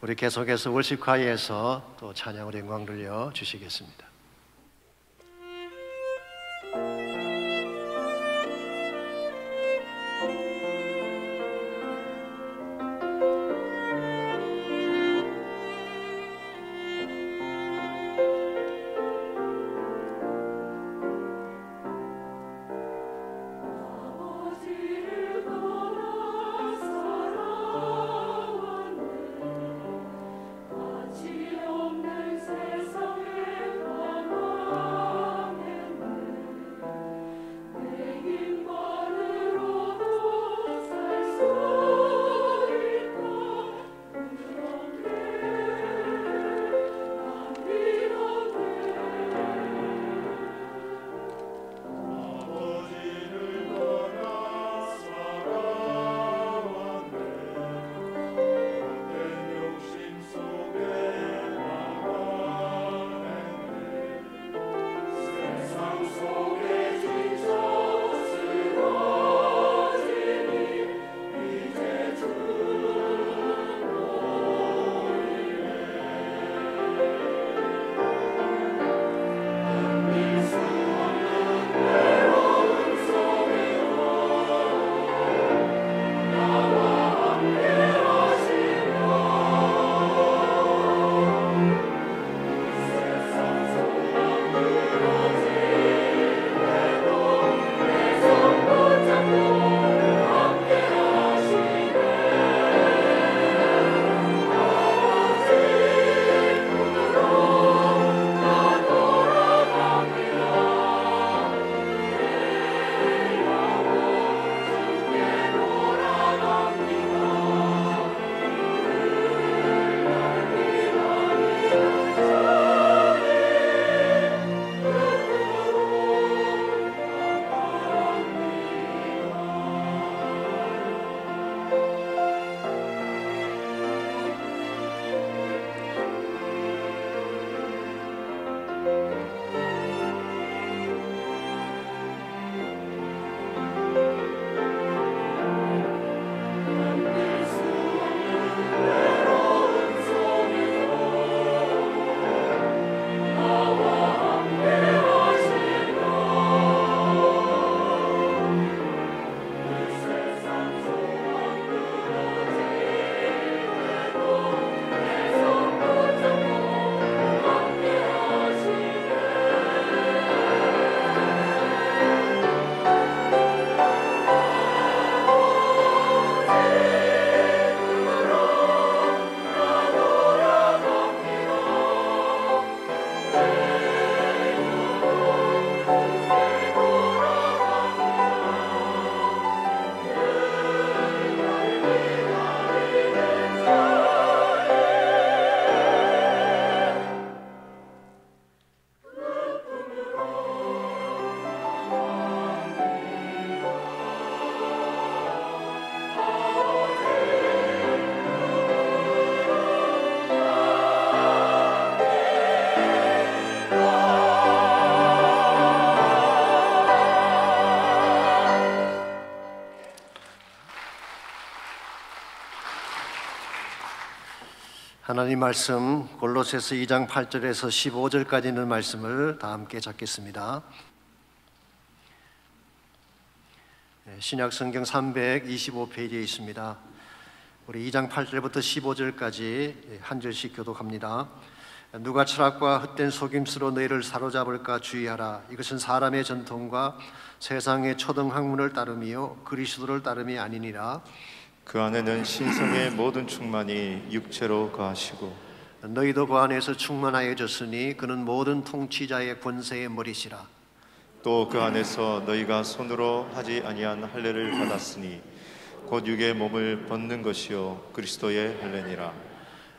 우리 계속해서 월십과에서 또 찬양으로 영광 돌려 주시겠습니다. 없는 세상에 하나님 말씀 골로새서 2장 8절에서 15절까지 있는 말씀을 다 함께 찾겠습니다. 신약 성경 325페이지에 있습니다. 우리 2장 8절부터 15절까지 한 절씩 교독합니다. 누가 철학과 헛된 속임수로 너희를 사로잡을까 주의하라. 이것은 사람의 전통과 세상의 초등 학문을 따름이요 그리스도를 따름이 아니니라. 그 안에는 신성의 모든 충만이 육체로 거하시고 너희도 그 안에서 충만하여졌으니 그는 모든 통치자의 권세의 머리시라. 또 그 안에서 너희가 손으로 하지 아니한 할례를 받았으니 곧 육의 몸을 벗는 것이요 그리스도의 할례니라.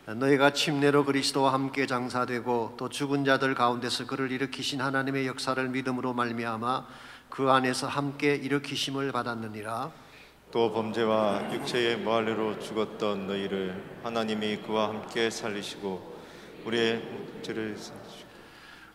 너희가 침례로 그리스도와 함께 장사되고 또 죽은 자들 가운데서 그를 일으키신 하나님의 역사를 믿음으로 말미암아 그 안에서 함께 일으키심을 받았느니라. 또 범죄와 육체의 모할례로 죽었던 너희를 하나님이 그와 함께 살리시고 우리의 죄를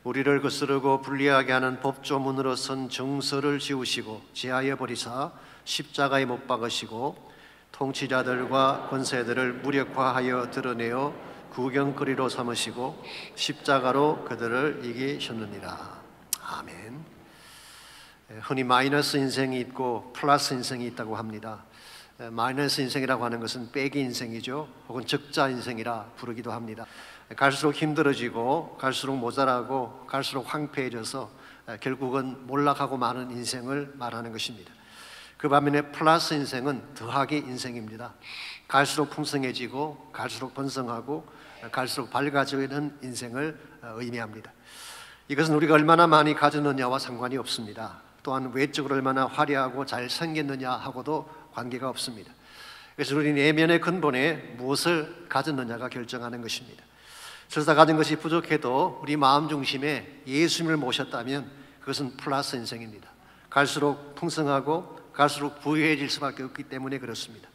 우리를 거스르고 불리하게 하는 법조문으로 선 정서를 지우시고 제하여 버리사 십자가에 못 박으시고 통치자들과 권세들을 무력화하여 드러내어 구경거리로 삼으시고 십자가로 그들을 이기셨느니라. 아멘. 흔히 마이너스 인생이 있고 플러스 인생이 있다고 합니다. 마이너스 인생이라고 하는 것은 빼기 인생이죠. 혹은 적자 인생이라 부르기도 합니다. 갈수록 힘들어지고 갈수록 모자라고 갈수록 황폐해져서 결국은 몰락하고 마는 인생을 말하는 것입니다. 그 반면에 플러스 인생은 더하기 인생입니다. 갈수록 풍성해지고 갈수록 번성하고 갈수록 밝아지는 인생을 의미합니다. 이것은 우리가 얼마나 많이 가졌느냐와 상관이 없습니다. 또한 외적으로 얼마나 화려하고 잘생겼느냐하고도 관계가 없습니다. 그래서 우리 내면의 근본에 무엇을 가졌느냐가 결정하는 것입니다. 설사 가진 것이 부족해도 우리 마음 중심에 예수님을 모셨다면 그것은 플러스 인생입니다. 갈수록 풍성하고 갈수록 부유해질 수밖에 없기 때문에 그렇습니다.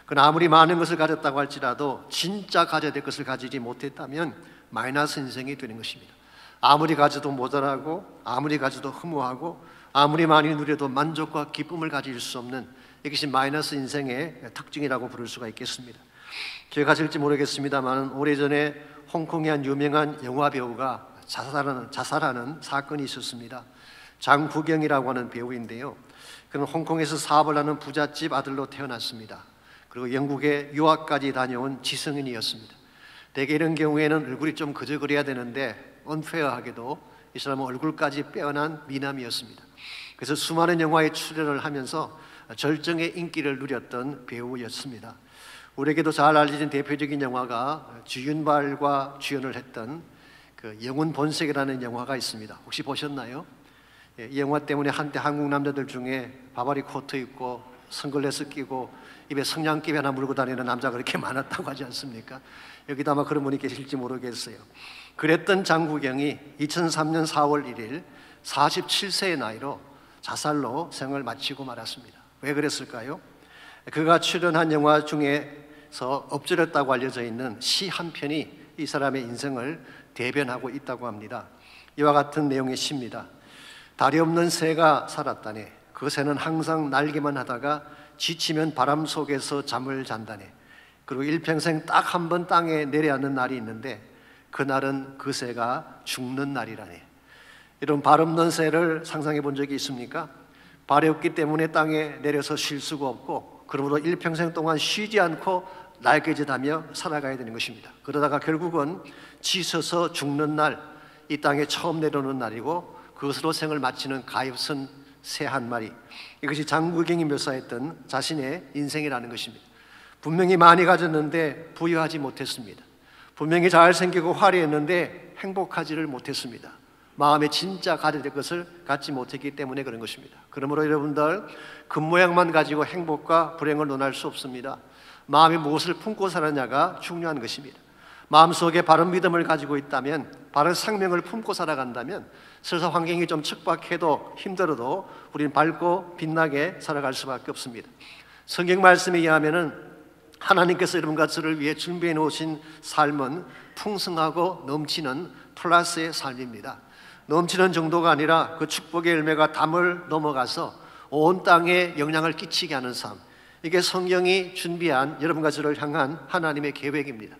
그러나 아무리 많은 것을 가졌다고 할지라도 진짜 가져야 될 것을 가지지 못했다면 마이너스 인생이 되는 것입니다. 아무리 가져도 모자라고 아무리 가져도 허무하고 아무리 많이 누려도 만족과 기쁨을 가질 수 없는 이것이 마이너스 인생의 특징이라고 부를 수가 있겠습니다. 기억하실지 모르겠습니다만 오래전에 홍콩의 한 유명한 영화 배우가 자살하는 사건이 있었습니다. 장국영이라고 하는 배우인데요, 그는 홍콩에서 사업을 하는 부잣집 아들로 태어났습니다. 그리고 영국에 유학까지 다녀온 지성인이었습니다. 대개 이런 경우에는 얼굴이 좀 그저그려야 되는데 언페어하게도 이 사람은 얼굴까지 빼어난 미남이었습니다. 그래서 수많은 영화에 출연을 하면서 절정의 인기를 누렸던 배우였습니다. 우리에게도 잘 알려진 대표적인 영화가 주윤발과 주연을 했던 그 영혼 본색이라는 영화가 있습니다. 혹시 보셨나요? 이 영화 때문에 한때 한국 남자들 중에 바바리 코트 입고 선글라스 끼고 입에 성냥개비 하나 물고 다니는 남자가 그렇게 많았다고 하지 않습니까? 여기도 아마 그런 분이 계실지 모르겠어요. 그랬던 장국영이 2003년 4월 1일 47세의 나이로 자살로 생을 마치고 말았습니다. 왜 그랬을까요? 그가 출연한 영화 중에서 엎드렸다고 알려져 있는 시 한 편이 이 사람의 인생을 대변하고 있다고 합니다. 이와 같은 내용의 시입니다. 다리 없는 새가 살았다네. 그 새는 항상 날기만 하다가 지치면 바람 속에서 잠을 잔다네. 그리고 일평생 딱 한 번 땅에 내려앉는 날이 있는데 그날은 그 새가 죽는 날이라네. 이런 발 없는 새를 상상해 본 적이 있습니까? 발이 없기 때문에 땅에 내려서 쉴 수가 없고 그러므로 일평생 동안 쉬지 않고 날개짓하며 살아가야 되는 것입니다. 그러다가 결국은 지쳐서 죽는 날, 이 땅에 처음 내려오는 날이고 그것으로 생을 마치는 가엾은 새 한 마리, 이것이 장국영이 묘사했던 자신의 인생이라는 것입니다. 분명히 많이 가졌는데 부유하지 못했습니다. 분명히 잘생기고 화려했는데 행복하지를 못했습니다. 마음에 진짜 가져야 될 것을 갖지 못했기 때문에 그런 것입니다. 그러므로 여러분들, 겉모양만 가지고 행복과 불행을 논할 수 없습니다. 마음이 무엇을 품고 살았냐가 중요한 것입니다. 마음속에 바른 믿음을 가지고 있다면, 바른 생명을 품고 살아간다면 설사 환경이 좀 척박해도 힘들어도 우리는 밝고 빛나게 살아갈 수밖에 없습니다. 성경 말씀에 의하면은 하나님께서 여러분과 저를 위해 준비해 놓으신 삶은 풍성하고 넘치는 플러스의 삶입니다. 넘치는 정도가 아니라 그 축복의 열매가 담을 넘어가서 온 땅에 영향을 끼치게 하는 삶, 이게 성경이 준비한 여러분과 저를 향한 하나님의 계획입니다.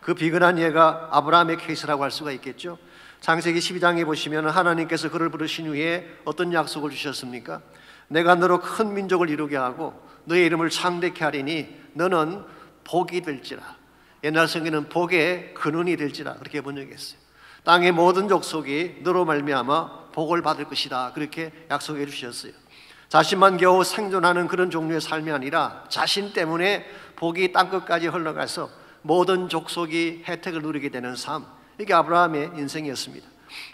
그 비근한 예가 아브라함의 케이스라고 할 수가 있겠죠. 창세기 12장에 보시면 하나님께서 그를 부르신 후에 어떤 약속을 주셨습니까? 내가 너로 큰 민족을 이루게 하고 너의 이름을 창대케 하리니 너는 복이 될지라. 옛날 성경에는 복의 근원이 될지라 그렇게 번역했어요. 땅의 모든 족속이 너로 말미암아 복을 받을 것이다 그렇게 약속해 주셨어요. 자신만 겨우 생존하는 그런 종류의 삶이 아니라 자신 때문에 복이 땅끝까지 흘러가서 모든 족속이 혜택을 누리게 되는 삶, 이게 아브라함의 인생이었습니다.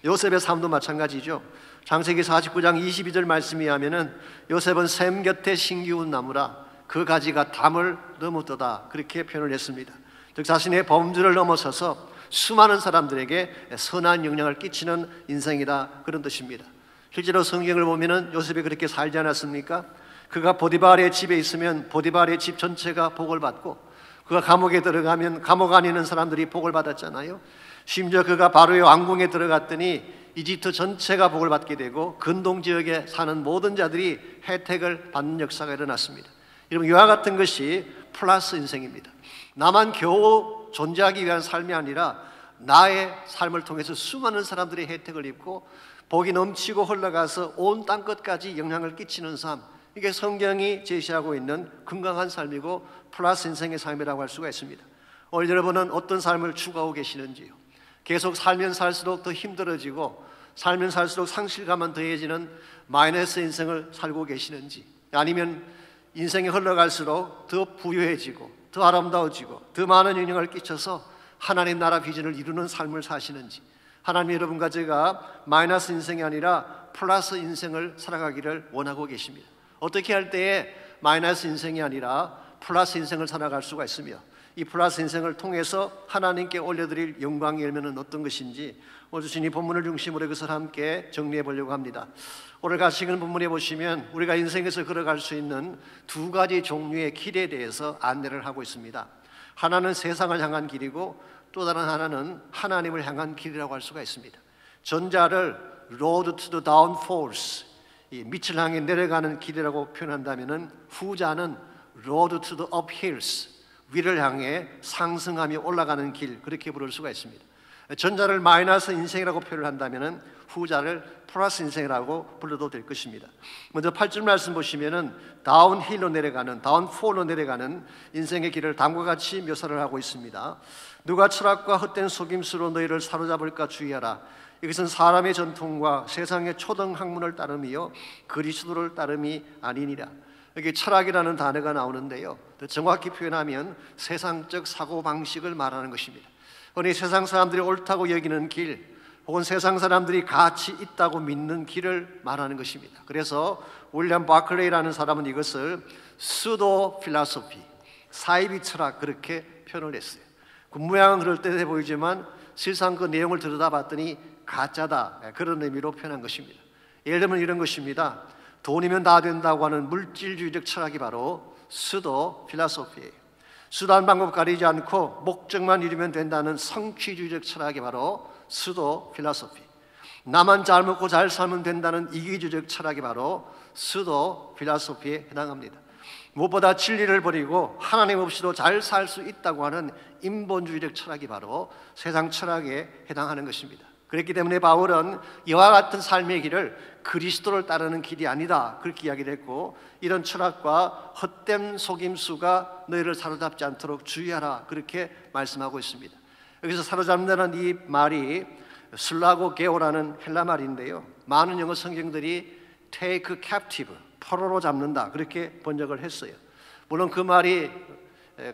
요셉의 삶도 마찬가지죠. 창세기 49장 22절 말씀에 하면은 요셉은 샘 곁에 신기운 나무라 그 가지가 담을 넘었도다 그렇게 표현을 했습니다. 즉 자신의 범주를 넘어서서 수많은 사람들에게 선한 영향을 끼치는 인생이다 그런 뜻입니다. 실제로 성경을 보면은 요셉이 그렇게 살지 않았습니까? 그가 보디발의 집에 있으면 보디발의 집 전체가 복을 받고 그가 감옥에 들어가면 감옥 안에 있는 사람들이 복을 받았잖아요. 심지어 그가 바로의 왕궁에 들어갔더니 이집트 전체가 복을 받게 되고 근동 지역에 사는 모든 자들이 혜택을 받는 역사가 일어났습니다. 여러분 이와 같은 것이 플러스 인생입니다. 나만 겨우 존재하기 위한 삶이 아니라 나의 삶을 통해서 수많은 사람들이 혜택을 입고 복이 넘치고 흘러가서 온 땅끝까지 영향을 끼치는 삶, 이게 성경이 제시하고 있는 건강한 삶이고 플러스 인생의 삶이라고 할 수가 있습니다. 오늘 여러분은 어떤 삶을 추구하고 계시는지요? 계속 살면 살수록 더 힘들어지고 살면 살수록 상실감만 더해지는 마이너스 인생을 살고 계시는지, 아니면 인생이 흘러갈수록 더 부유해지고 더 아름다워지고 더 많은 영향을 끼쳐서 하나님 나라 비전을 이루는 삶을 사시는지, 하나님 여러분과 제가 마이너스 인생이 아니라 플러스 인생을 살아가기를 원하고 계십니다. 어떻게 할 때에 마이너스 인생이 아니라 플러스 인생을 살아갈 수가 있으며 이 플러스 인생을 통해서 하나님께 올려드릴 영광의 열매는 어떤 것인지 오늘 주신 이 본문을 중심으로 그것을 함께 정리해 보려고 합니다. 오늘 같이 읽은 본문에 보시면 우리가 인생에서 걸어갈 수 있는 두 가지 종류의 길에 대해서 안내를 하고 있습니다. 하나는 세상을 향한 길이고 또 다른 하나는 하나님을 향한 길이라고 할 수가 있습니다. 전자를 road to the downfalls, 이 밑을 향해 내려가는 길이라고 표현한다면 후자는 road to the uphills, 위를 향해 상승하며 올라가는 길, 그렇게 부를 수가 있습니다. 전자를 마이너스 인생이라고 표현을 한다면 후자를 플러스 인생이라고 불러도 될 것입니다. 먼저 8절 말씀 보시면은 다운힐로 내려가는, 다운폴로 내려가는 인생의 길을 다음과 같이 묘사를 하고 있습니다. 누가 철학과 헛된 속임수로 너희를 사로잡을까 주의하라. 이것은 사람의 전통과 세상의 초등 학문을 따름이요 그리스도를 따름이 아니니라. 여기 철학이라는 단어가 나오는데요, 더 정확히 표현하면 세상적 사고방식을 말하는 것입니다. 흔히 세상 사람들이 옳다고 여기는 길 혹은 세상 사람들이 가치 있다고 믿는 길을 말하는 것입니다. 그래서 윌리엄 바클레이라는 사람은 이것을 수도 필라소피, 사이비 철학 그렇게 표현을 했어요. 그 모양은 그럴듯해 보이지만 실상 그 내용을 들여다봤더니 가짜다, 그런 의미로 표현한 것입니다. 예를 들면 이런 것입니다. 돈이면 다 된다고 하는 물질주의적 철학이 바로 수도 필라소피예요. 수단 방법 가리지 않고 목적만 이루면 된다는 성취주의적 철학이 바로 수도 필라소피. 나만 잘 먹고 잘 살면 된다는 이기주의적 철학이 바로 수도 필라소피에 해당합니다. 무엇보다 진리를 버리고 하나님 없이도 잘 살 수 있다고 하는 인본주의적 철학이 바로 세상 철학에 해당하는 것입니다. 그렇기 때문에 바울은 이와 같은 삶의 길을 그리스도를 따르는 길이 아니다 그렇게 이야기를 했고, 이런 철학과 헛된 속임수가 너희를 사로잡지 않도록 주의하라 그렇게 말씀하고 있습니다. 여기서 사로잡는다는 이 말이 슬라고 게오라는 헬라 말인데요, 많은 영어 성경들이 take captive, 포로로 잡는다 그렇게 번역을 했어요. 물론 그 말이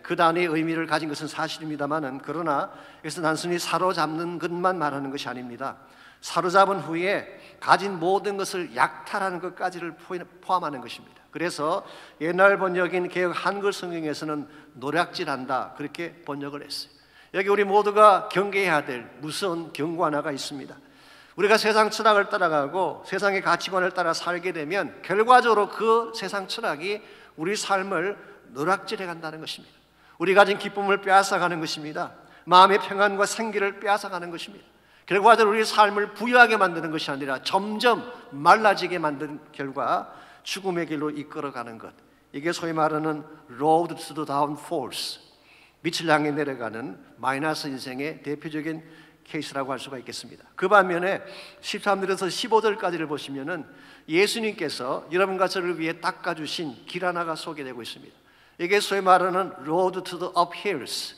그 단어의 의미를 가진 것은 사실입니다만은, 그러나 여기서 단순히 사로잡는 것만 말하는 것이 아닙니다. 사로잡은 후에 가진 모든 것을 약탈하는 것까지를 포함하는 것입니다. 그래서 옛날 번역인 개역 한글 성경에서는 노략질한다 그렇게 번역을 했어요. 여기 우리 모두가 경계해야 될 무서운 경고 하나가 있습니다. 우리가 세상 철학을 따라가고 세상의 가치관을 따라 살게 되면 결과적으로 그 세상 철학이 우리 삶을 노략질해 간다는 것입니다. 우리 가진 기쁨을 빼앗아가는 것입니다. 마음의 평안과 생기를 빼앗아가는 것입니다. 결과적으로 우리 삶을 부유하게 만드는 것이 아니라 점점 말라지게 만드는 결과 죽음의 길로 이끌어가는 것, 이게 소위 말하는 road to the downfalls, 밑을 향해 내려가는 마이너스 인생의 대표적인 케이스라고 할 수가 있겠습니다. 그 반면에 13절에서 15절까지를 보시면은 예수님께서 여러분과 저를 위해 닦아주신 길 하나가 소개되고 있습니다. 이게 소위 말하는 road to the uphills,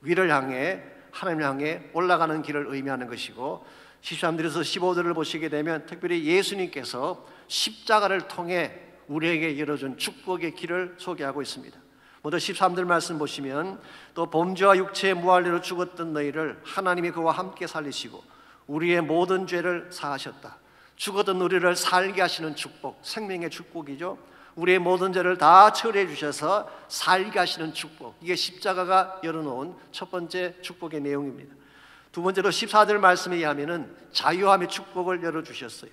위를 향해 하나님을 향해 올라가는 길을 의미하는 것이고, 13절에서 15절을 보시게 되면 특별히 예수님께서 십자가를 통해 우리에게 열어준 축복의 길을 소개하고 있습니다. 먼저 13절 말씀 보시면, 또 범죄와 육체의 무할례로 죽었던 너희를 하나님이 그와 함께 살리시고 우리의 모든 죄를 사하셨다. 죽었던 우리를 살게 하시는 축복, 생명의 축복이죠. 우리의 모든 죄를 다 처리해 주셔서 살게 하시는 축복, 이게 십자가가 열어놓은 첫 번째 축복의 내용입니다. 두 번째로 14절 말씀에 의하면 자유함의 축복을 열어주셨어요.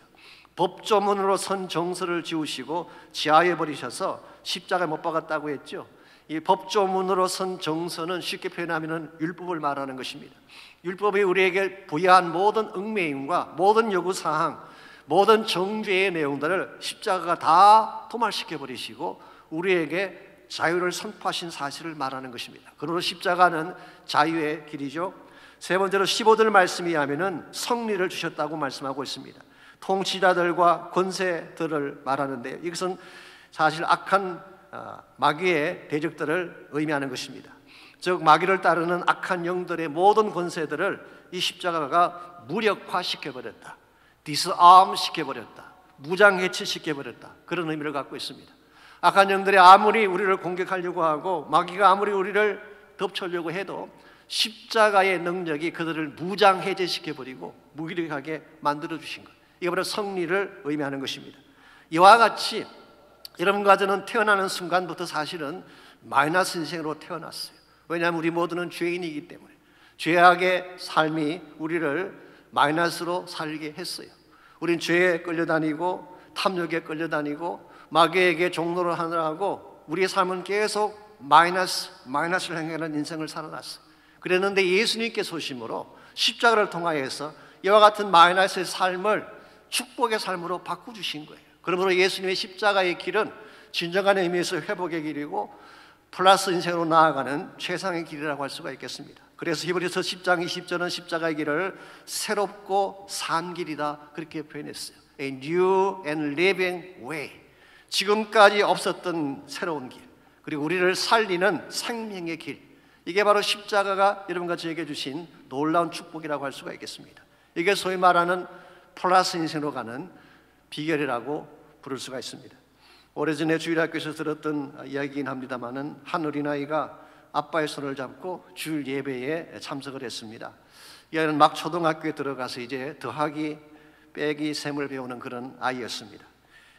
법조문으로 선 정서를 지우시고 지하에 버리셔서 십자가에 못 박았다고 했죠. 이 법조문으로 선 정서는 쉽게 표현하면 율법을 말하는 것입니다. 율법이 우리에게 부여한 모든 얽매임과 모든 요구사항, 모든 정죄의 내용들을 십자가가 다 도말시켜 버리시고 우리에게 자유를 선포하신 사실을 말하는 것입니다. 그러므로 십자가는 자유의 길이죠. 세 번째로 15절 말씀에 의하면 성리를 주셨다고 말씀하고 있습니다. 통치자들과 권세들을 말하는데요, 이것은 사실 악한 마귀의 대적들을 의미하는 것입니다. 즉 마귀를 따르는 악한 영들의 모든 권세들을 이 십자가가 무력화시켜버렸다, 디스암 시켜버렸다, 무장해체시켜버렸다, 그런 의미를 갖고 있습니다. 악한 영들이 아무리 우리를 공격하려고 하고 마귀가 아무리 우리를 덮쳐려고 해도 십자가의 능력이 그들을 무장해제시켜버리고 무기력하게 만들어주신 것, 이게 바로 성리를 의미하는 것입니다. 이와 같이 여러분과 저는 태어나는 순간부터 사실은 마이너스 인생으로 태어났어요. 왜냐하면 우리 모두는 죄인이기 때문에 죄악의 삶이 우리를 마이너스로 살게 했어요. 우린 죄에 끌려다니고 탐욕에 끌려다니고 마귀에게 종노를 하느라고 우리의 삶은 계속 마이너스를 행하는 인생을 살아났어요. 그랬는데 예수님께서 오심으로 십자가를 통하여서 이와 같은 마이너스의 삶을 축복의 삶으로 바꿔주신 거예요. 그러므로 예수님의 십자가의 길은 진정한 의미에서 회복의 길이고 플러스 인생으로 나아가는 최상의 길이라고 할 수가 있겠습니다. 그래서 히브리서 10장 20절은 십자가의 길을 새롭고 산 길이다, 그렇게 표현했어요. A new and living way, 지금까지 없었던 새로운 길, 그리고 우리를 살리는 생명의 길, 이게 바로 십자가가 여러분과 저에게 주신 놀라운 축복이라고 할 수가 있겠습니다. 이게 소위 말하는 플러스 인생으로 가는 비결이라고 부를 수가 있습니다. 오래전에 주일학교에서 들었던 이야기이긴 합니다만은 한 어린아이가 아빠의 손을 잡고 주일 예배에 참석을 했습니다. 이 아이는 막 초등학교에 들어가서 이제 더하기, 빼기, 셈을 배우는 그런 아이였습니다.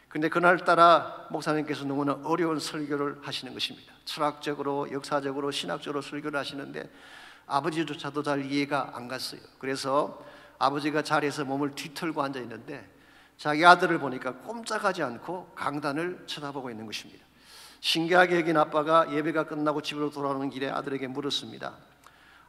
근데 그날따라 목사님께서 너무나 어려운 설교를 하시는 것입니다. 철학적으로, 역사적으로, 신학적으로 설교를 하시는데 아버지조차도 잘 이해가 안 갔어요. 그래서 아버지가 자리에서 몸을 뒤틀고 앉아 있는데 자기 아들을 보니까 꼼짝하지 않고 강단을 쳐다보고 있는 것입니다. 신기하게 여긴 아빠가 예배가 끝나고 집으로 돌아오는 길에 아들에게 물었습니다.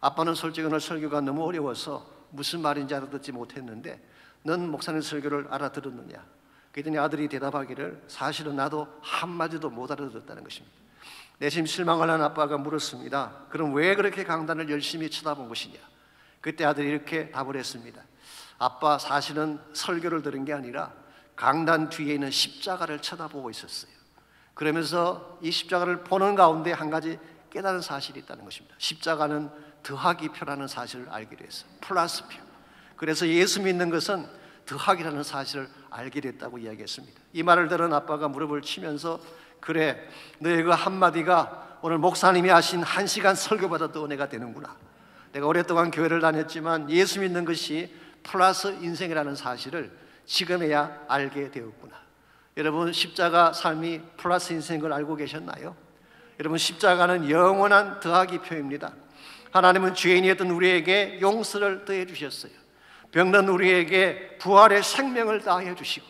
아빠는 솔직히 오늘 설교가 너무 어려워서 무슨 말인지 알아듣지 못했는데 넌 목사님 설교를 알아들었느냐? 그랬더니 아들이 대답하기를 사실은 나도 한마디도 못 알아들었다는 것입니다. 내심 실망을 한 아빠가 물었습니다. 그럼 왜 그렇게 강단을 열심히 쳐다본 것이냐? 그때 아들이 이렇게 답을 했습니다. 아빠, 사실은 설교를 들은 게 아니라 강단 뒤에 있는 십자가를 쳐다보고 있었어요. 그러면서 이 십자가를 보는 가운데 한 가지 깨달은 사실이 있다는 것입니다. 십자가는 더하기 표라는 사실을 알기로 했어요. 플러스 표. 그래서 예수 믿는 것은 더하기라는 사실을 알게 됐다고 이야기했습니다. 이 말을 들은 아빠가 무릎을 치면서 그래, 너의 그 한마디가 오늘 목사님이 하신 1시간 설교받았던 은혜가 되는구나. 내가 오랫동안 교회를 다녔지만 예수 믿는 것이 플러스 인생이라는 사실을 지금에야 알게 되었구나. 여러분, 십자가 삶이 플러스 인생인 걸 알고 계셨나요? 여러분, 십자가는 영원한 더하기 표입니다. 하나님은 죄인이었던 우리에게 용서를 더해 주셨어요. 병든 우리에게 부활의 생명을 다해 주시고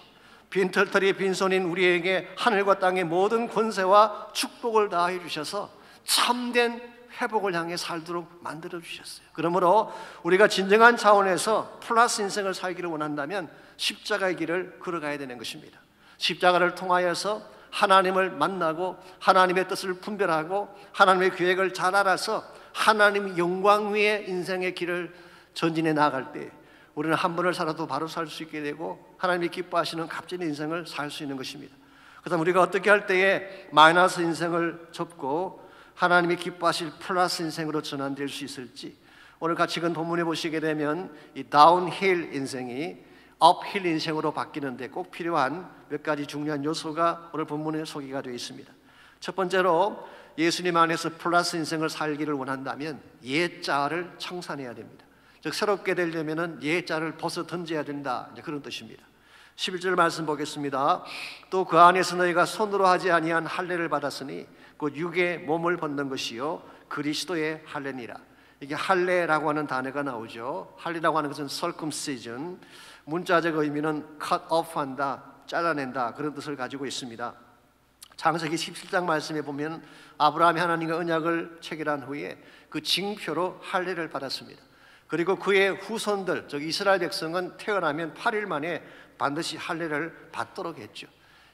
빈털터리 빈손인 우리에게 하늘과 땅의 모든 권세와 축복을 다해 주셔서 참된 회복을 향해 살도록 만들어 주셨어요. 그러므로 우리가 진정한 차원에서 플러스 인생을 살기를 원한다면 십자가의 길을 걸어가야 되는 것입니다. 십자가를 통하여서 하나님을 만나고 하나님의 뜻을 분별하고 하나님의 계획을 잘 알아서 하나님 영광 위에 인생의 길을 전진해 나아갈 때 우리는 한 번을 살아도 바로 살 수 있게 되고 하나님이 기뻐하시는 값진 인생을 살 수 있는 것입니다. 그다음 우리가 어떻게 할 때에 마이너스 인생을 접고 하나님이 기뻐하실 플러스 인생으로 전환될 수 있을지, 오늘 같이 본 본문에 보시게 되면 이 다운힐 인생이 업힐 인생으로 바뀌는데 꼭 필요한 몇 가지 중요한 요소가 오늘 본문에 소개가 되어 있습니다. 첫 번째로 예수님 안에서 플러스 인생을 살기를 원한다면 옛자를 청산해야 됩니다. 즉 새롭게 되려면 옛자를 벗어 던져야 된다, 이제 그런 뜻입니다. 11절 말씀 보겠습니다. 또 그 안에서 너희가 손으로 하지 아니한 할례를 받았으니 곧 육의 몸을 벗는 것이요 그리스도의 할례니라. 이게 할례라고 하는 단어가 나오죠. 할례라고 하는 것은 circumcision, 문자적 의미는 cut off 한다, 잘라낸다, 그런 뜻을 가지고 있습니다. 창세기 17장 말씀에 보면 아브라함이 하나님과 언약을 체결한 후에 그 징표로 할례를 받았습니다. 그리고 그의 후손들, 즉 이스라엘 백성은 태어나면 8일 만에 반드시 할례를 받도록 했죠.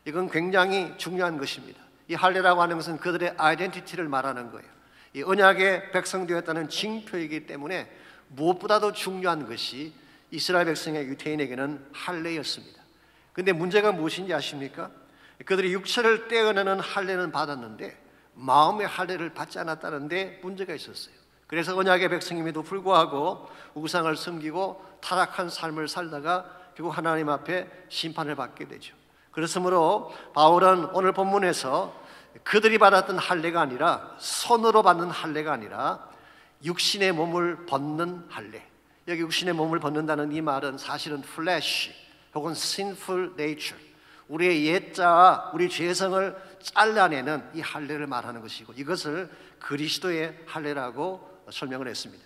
이건 굉장히 중요한 것입니다. 이 할례라고 하는 것은 그들의 아이덴티티를 말하는 거예요. 이 언약의 백성 되었다는 징표이기 때문에 무엇보다도 중요한 것이 이스라엘 백성의 유태인에게는 할례였습니다. 그런데 문제가 무엇인지 아십니까? 그들이 육체를 떼어내는 할례는 받았는데 마음의 할례를 받지 않았다는 데 문제가 있었어요. 그래서 언약의 백성임에도 불구하고 우상을 섬기고 타락한 삶을 살다가 결국 하나님 앞에 심판을 받게 되죠. 그렇으므로 바울은 오늘 본문에서 그들이 받았던 할례가 아니라 손으로 받는 할례가 아니라 육신의 몸을 벗는 할례, 여기 육신의 몸을 벗는다는 이 말은 사실은 flesh 혹은 sinful nature, 우리의 옛자와 우리 죄성을 잘라내는 이 할례를 말하는 것이고, 이것을 그리스도의 할례라고 설명을 했습니다.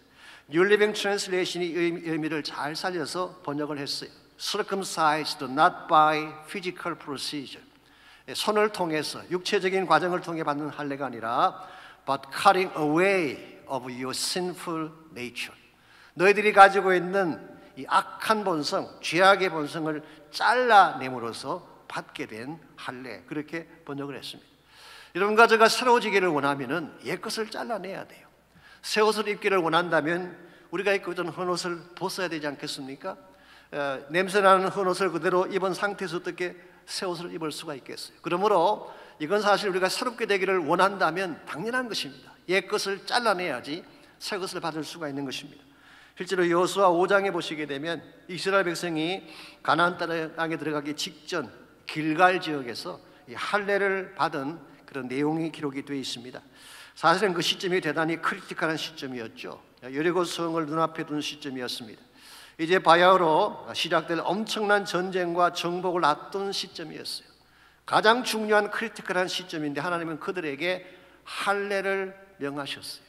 New Living Translation이 의미를 잘 살려서 번역을 했어요. Circumcised not by physical procedure, 손을 통해서 육체적인 과정을 통해 받는 할례가 아니라 but cutting away of your sinful nature, 너희들이 가지고 있는 이 악한 본성, 죄악의 본성을 잘라냄으로써 받게 된 할례, 그렇게 번역을 했습니다. 여러분과 제가 새로워지기를 원하면 옛것을 잘라내야 돼요. 새 옷을 입기를 원한다면 우리가 입고 있던 헌옷을 벗어야 되지 않겠습니까? 냄새나는 헌옷을 그대로 입은 상태에서 어떻게 새 옷을 입을 수가 있겠어요? 그러므로 이건 사실 우리가 새롭게 되기를 원한다면 당연한 것입니다. 옛것을 잘라내야지 새 것을 받을 수가 있는 것입니다. 실제로 여호수아 5장에 보시게 되면 이스라엘 백성이 가나안 땅에 들어가기 직전 길갈 지역에서 이 할례를 받은 그런 내용이 기록이 되어 있습니다. 사실은 그 시점이 대단히 크리티컬한 시점이었죠. 여리고 성을 눈앞에 둔 시점이었습니다. 이제 바야흐로 시작될 엄청난 전쟁과 정복을 앞둔 시점이었어요. 가장 중요한 크리티컬한 시점인데 하나님은 그들에게 할례를 명하셨어요.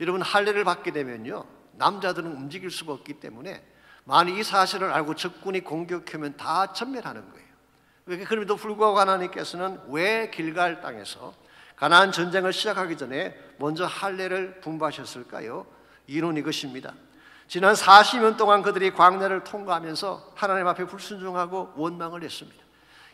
여러분, 할례를 받게 되면요, 남자들은 움직일 수가 없기 때문에 만약 이 사실을 알고 적군이 공격하면 다 전멸하는 거예요. 그럼에도 불구하고 하나님께서는 왜 길갈 땅에서 가나안 전쟁을 시작하기 전에 먼저 할례를 분부하셨을까요? 이유는 이것입니다. 지난 40년 동안 그들이 광야를 통과하면서 하나님 앞에 불순종하고 원망을 했습니다.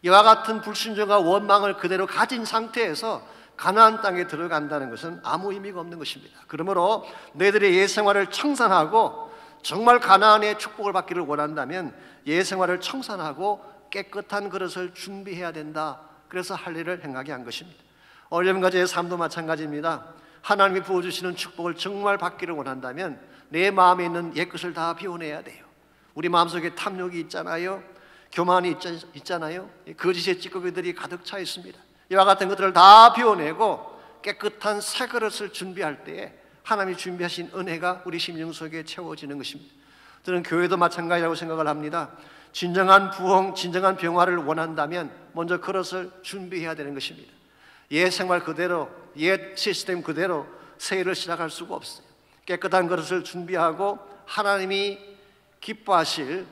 이와 같은 불순종과 원망을 그대로 가진 상태에서 가나안 땅에 들어간다는 것은 아무 의미가 없는 것입니다. 그러므로 너희들의 옛 생활을 청산하고 정말 가나안의 축복을 받기를 원한다면 옛 생활을 청산하고 깨끗한 그릇을 준비해야 된다. 그래서 할례를 행하게 한 것입니다. 여러분과 제 삶도 마찬가지입니다. 하나님이 부어주시는 축복을 정말 받기를 원한다면 내 마음에 있는 옛것을 다 비워내야 돼요. 우리 마음속에 탐욕이 있잖아요. 교만이 있잖아요. 거짓의 찌꺼기들이 가득 차 있습니다. 이와 같은 것들을 다 비워내고 깨끗한 새 그릇을 준비할 때에 하나님이 준비하신 은혜가 우리 심령 속에 채워지는 것입니다. 저는 교회도 마찬가지라고 생각을 합니다. 진정한 부흥, 진정한 병화를 원한다면 먼저 그릇을 준비해야 되는 것입니다. 옛 생활 그대로, 옛 시스템 그대로 새 일을 시작할 수가 없어요. 깨끗한 그릇을 준비하고 하나님이 기뻐하실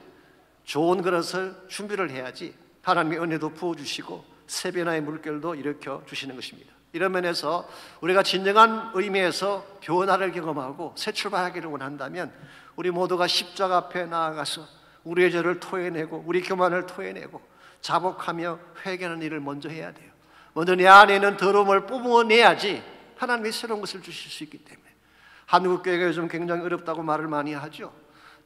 좋은 그릇을 준비를 해야지 하나님의 은혜도 부어주시고 새 변화의 물결도 일으켜 주시는 것입니다. 이런 면에서 우리가 진정한 의미에서 변화를 경험하고 새 출발하기를 원한다면 우리 모두가 십자가 앞에 나아가서 우리의 죄를 토해내고 우리 교만을 토해내고 자복하며 회개하는 일을 먼저 해야 돼요. 먼저 내 안에 있는 더러움을 뿜어내야지 하나님이 새로운 것을 주실 수 있기 때문에. 한국교회가 요즘 굉장히 어렵다고 말을 많이 하죠.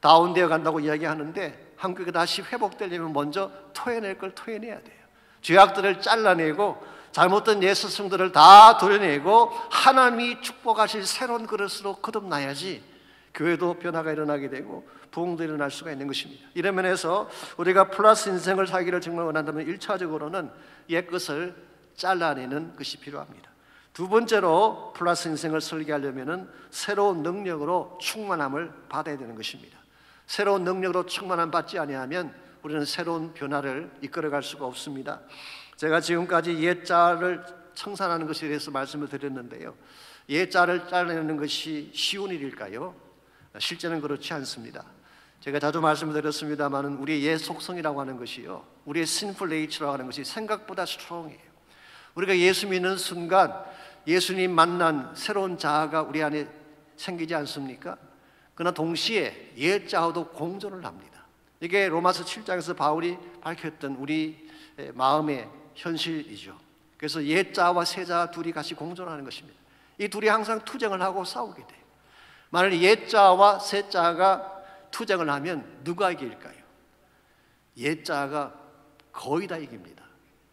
다운되어 간다고 이야기하는데 한국교회가 다시 회복되려면 먼저 토해낼 걸 토해내야 돼요. 죄악들을 잘라내고 잘못된 예 스승들을 다 도려내고 하나님이 축복하실 새로운 그릇으로 거듭나야지 교회도 변화가 일어나게 되고 부흥도 일어날 수가 있는 것입니다. 이런 면에서 우리가 플러스 인생을 살기를 정말 원한다면 1차적으로는 옛 것을 잘라내는 것이 필요합니다. 두 번째로 플러스 인생을 설계하려면 새로운 능력으로 충만함을 받아야 되는 것입니다. 새로운 능력으로 충만함 받지 아니하면 우리는 새로운 변화를 이끌어갈 수가 없습니다. 제가 지금까지 옛자를 청산하는 것에 대해서 말씀을 드렸는데요, 옛자를 잘라내는 것이 쉬운 일일까요? 실제는 그렇지 않습니다. 제가 자주 말씀을 드렸습니다만 우리의 옛 속성이라고 하는 것이요, 우리의 sinful nature라고 하는 것이 생각보다 스트롱해요. 우리가 예수 믿는 순간 예수님 만난 새로운 자아가 우리 안에 생기지 않습니까? 그러나 동시에 옛 자아도 공존을 합니다. 이게 로마서 7장에서 바울이 밝혔던 우리 마음의 현실이죠. 그래서 옛 자아와 새 자아 둘이 같이 공존하는 것입니다. 이 둘이 항상 투쟁을 하고 싸우게 돼요. 만일 옛 자아와 새 자아가 투쟁을 하면 누가 이길까요? 옛 자아가 거의 다 이깁니다.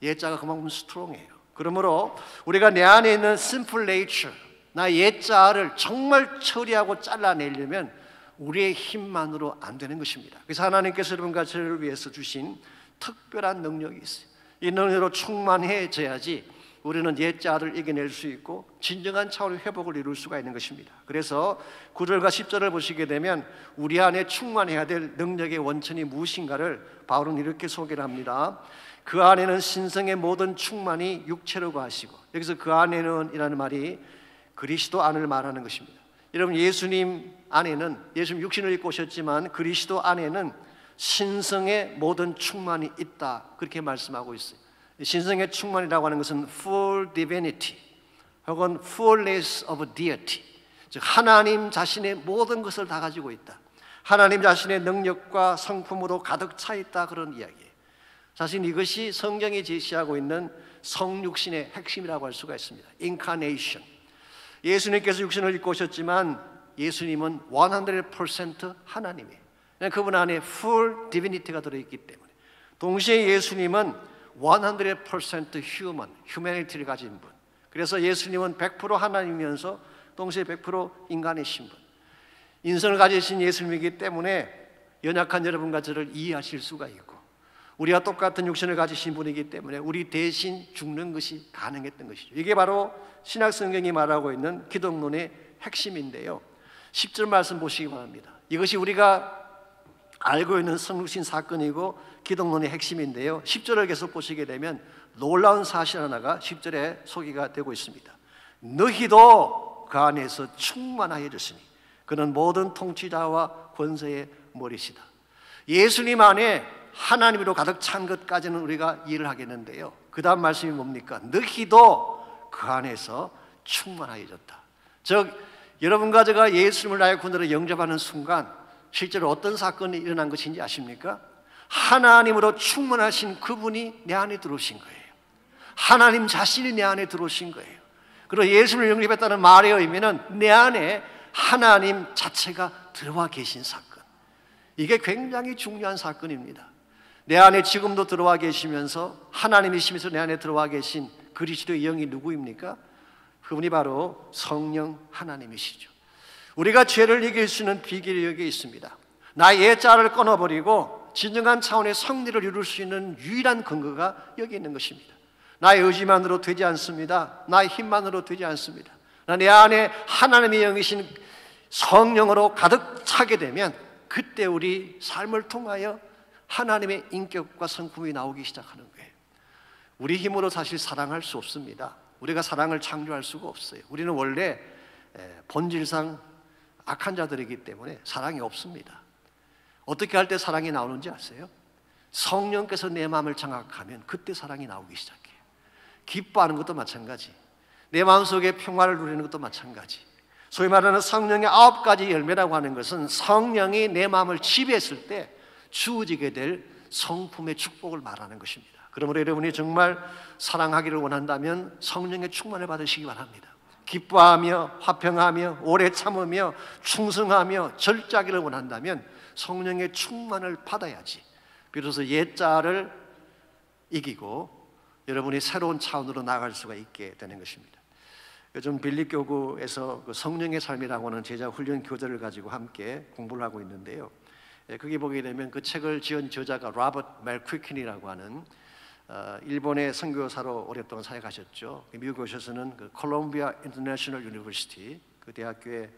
옛 자아가 그만큼 스트롱해요. 그러므로 우리가 내 안에 있는 simple nature, 나 옛 자아를 정말 처리하고 잘라내려면 우리의 힘만으로 안 되는 것입니다. 그래서 하나님께서 여러분과 저를 위해서 주신 특별한 능력이 있어요. 이 능력으로 충만해져야지 우리는 옛 자아를 이겨낼 수 있고 진정한 차원의 회복을 이룰 수가 있는 것입니다. 그래서 9절과 10절을 보시게 되면 우리 안에 충만해야 될 능력의 원천이 무엇인가를 바울은 이렇게 소개를 합니다. 그 안에는 신성의 모든 충만이 육체로 거하시고, 여기서 그 안에는 이라는 말이 그리스도 안을 말하는 것입니다. 여러분, 예수님 안에는, 예수님 육신을 입고 오셨지만 그리스도 안에는 신성의 모든 충만이 있다, 그렇게 말씀하고 있어요. 신성의 충만이라고 하는 것은 full divinity 혹은 fullness of deity, 즉 하나님 자신의 모든 것을 다 가지고 있다, 하나님 자신의 능력과 성품으로 가득 차 있다, 그런 이야기예요. 사실 이것이 성경이 제시하고 있는 성육신의 핵심이라고 할 수가 있습니다. Incarnation. 예수님께서 육신을 입고 오셨지만 예수님은 100% 하나님이에요. 그분 안에 full divinity가 들어있기 때문에. 동시에 예수님은 100% human, humanity를 가진 분. 그래서 예수님은 100% 하나님이면서 동시에 100% 인간이신 분. 인성을 가지신 예수님이기 때문에 연약한 여러분과 저를 이해하실 수가 있고, 우리와 똑같은 육신을 가지신 분이기 때문에 우리 대신 죽는 것이 가능했던 것이죠. 이게 바로 신약 성경이 말하고 있는 기독론의 핵심인데요, 10절 말씀 보시기 바랍니다. 이것이 우리가 알고 있는 성육신 사건이고 기독론의 핵심인데요, 10절을 계속 보시게 되면 놀라운 사실 하나가 10절에 소개가 되고 있습니다. 너희도 그 안에서 충만하여졌으니 그는 모든 통치자와 권세의 머리시다. 예수님 안에 하나님으로 가득 찬 것까지는 우리가 이해를 하겠는데요, 그 다음 말씀이 뭡니까? 너희도 그 안에서 충만하여졌다. 즉 여러분과 제가 예수님을 나의 구원으로 영접하는 순간 실제로 어떤 사건이 일어난 것인지 아십니까? 하나님으로 충만하신 그분이 내 안에 들어오신 거예요. 하나님 자신이 내 안에 들어오신 거예요. 그리고 예수님을 영접했다는 말의 의미는 내 안에 하나님 자체가 들어와 계신 사건. 이게 굉장히 중요한 사건입니다. 내 안에 지금도 들어와 계시면서 하나님이시면서 내 안에 들어와 계신 그리스도의 영이 누구입니까? 그분이 바로 성령 하나님이시죠. 우리가 죄를 이길 수 있는 비결이 여기에 있습니다. 나의 옛자를 끊어버리고 진정한 차원의 성리를 이룰 수 있는 유일한 근거가 여기 있는 것입니다. 나의 의지만으로 되지 않습니다. 나의 힘만으로 되지 않습니다. 내 안에 하나님의 영이신 성령으로 가득 차게 되면 그때 우리 삶을 통하여 하나님의 인격과 성품이 나오기 시작하는 거예요. 우리 힘으로 사실 사랑할 수 없습니다. 우리가 사랑을 창조할 수가 없어요. 우리는 원래 본질상 악한 자들이기 때문에 사랑이 없습니다. 어떻게 할 때 사랑이 나오는지 아세요? 성령께서 내 마음을 장악하면 그때 사랑이 나오기 시작해요. 기뻐하는 것도 마찬가지, 내 마음속에 평화를 누리는 것도 마찬가지. 소위 말하는 성령의 9가지 열매라고 하는 것은 성령이 내 마음을 지배했을 때 주어지게 될 성품의 축복을 말하는 것입니다. 그러므로 여러분이 정말 사랑하기를 원한다면 성령의 충만을 받으시기 바랍니다. 기뻐하며 화평하며 오래 참으며 충성하며 절제하기를 원한다면 성령의 충만을 받아야지 비로소 옛자를 이기고 여러분이 새로운 차원으로 나아갈 수가 있게 되는 것입니다. 요즘 빌립교구에서 그 성령의 삶이라고 하는 제자 훈련 교재를 가지고 함께 공부를 하고 있는데요. 거기 보게 되면 그 책을 지은 저자가 로버트 맥퀴킨이라고 하는 일본의 선교사로 오랫동안 사역하셨죠. 미국에 오셔서는 그 콜롬비아 인터내셔널 유니버시티 그 대학교의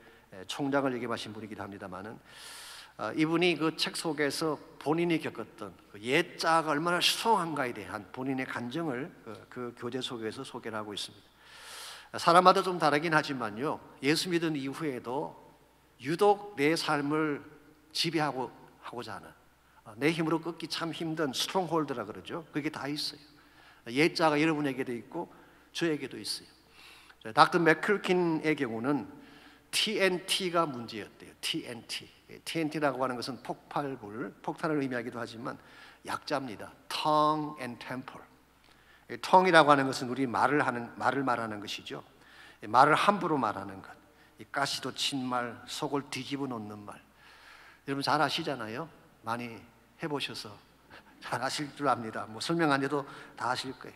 총장을 역임하신 분이기도 합니다만은 이분이 그 책 속에서 본인이 겪었던 그 옛자가 얼마나 수성한가에 대한 본인의 간증을 그 교재 속에서 소개를 하고 있습니다. 사람마다 좀 다르긴 하지만요, 예수 믿은 이후에도 유독 내 삶을 지배하고자 하는 내 힘으로 끊기 참 힘든 스트롱홀드라 그러죠. 그게 다 있어요. 옛자가 여러분에게도 있고 저에게도 있어요. 닥터 맥클킨의 경우는 TNT가 문제였대요. TNT라고 하는 것은 폭발물, 폭탄을 의미하기도 하지만 약자입니다. Tongue and temper. tongue이라고 하는 것은 우리 말을 말하는 것이죠. 말을 함부로 말하는 것. 가시도 친 말, 속을 뒤집어 놓는 말. 여러분 잘 아시잖아요. 많이 해보셔서 잘 아실 줄 압니다. 뭐 설명 안 해도 다 아실 거예요.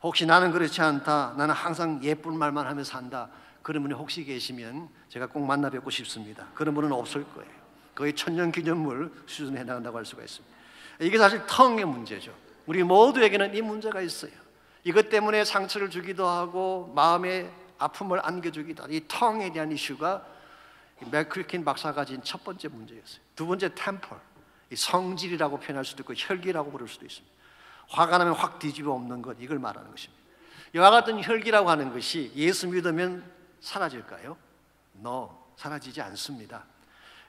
혹시 나는 그렇지 않다, 나는 항상 예쁜 말만 하면서 산다, 그런 분이 혹시 계시면 제가 꼭 만나 뵙고 싶습니다. 그런 분은 없을 거예요. 거의 천년기념물 수준에 해당한다고 할 수가 있습니다. 이게 사실 텅의 문제죠. 우리 모두에게는 이 문제가 있어요. 이것 때문에 상처를 주기도 하고 마음에 아픔을 안겨주기도 하고, 이 텅에 대한 이슈가 맥퀴킨 박사가 가진 첫 번째 문제였어요. 두 번째 템퍼, 이 성질이라고 표현할 수도 있고 혈기라고 부를 수도 있습니다. 화가 나면 확 뒤집어 엎는 것, 이걸 말하는 것입니다. 이와 같은 혈기라고 하는 것이 예수 믿으면 사라질까요? No, 사라지지 않습니다.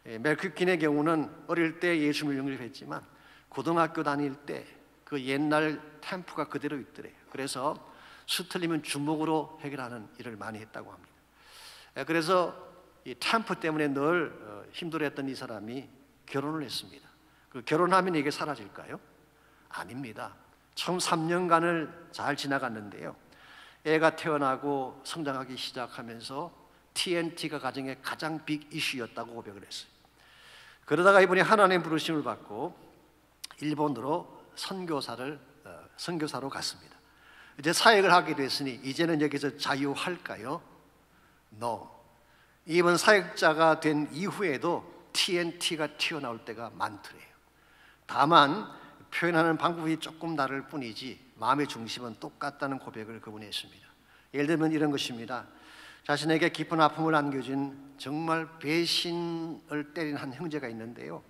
맥퀴킨의 경우는 어릴 때 예수를 영접했지만 고등학교 다닐 때 그 옛날 템프가 그대로 있더래요. 그래서 수틀리면 주먹으로 해결하는 일을 많이 했다고 합니다. 그래서 이 템프 때문에 늘 힘들어했던 이 사람이 결혼을 했습니다. 그 결혼하면 이게 사라질까요? 아닙니다. 처음 3년간을 잘 지나갔는데요, 애가 태어나고 성장하기 시작하면서 TNT가 가정의 가장 빅 이슈였다고 고백을 했어요. 그러다가 이분이 하나님 부르심을 받고 일본으로 선교사로 갔습니다. 이제 사역을 하게 됐으니 이제는 여기서 자유할까요? No. 이번 사역자가 된 이후에도 TNT가 튀어나올 때가 많더래요. 다만 표현하는 방법이 조금 다를 뿐이지 마음의 중심은 똑같다는 고백을 그분이 했습니다. 예를 들면 이런 것입니다. 자신에게 깊은 아픔을 안겨준 정말 배신을 때린 한 형제가 있는데요,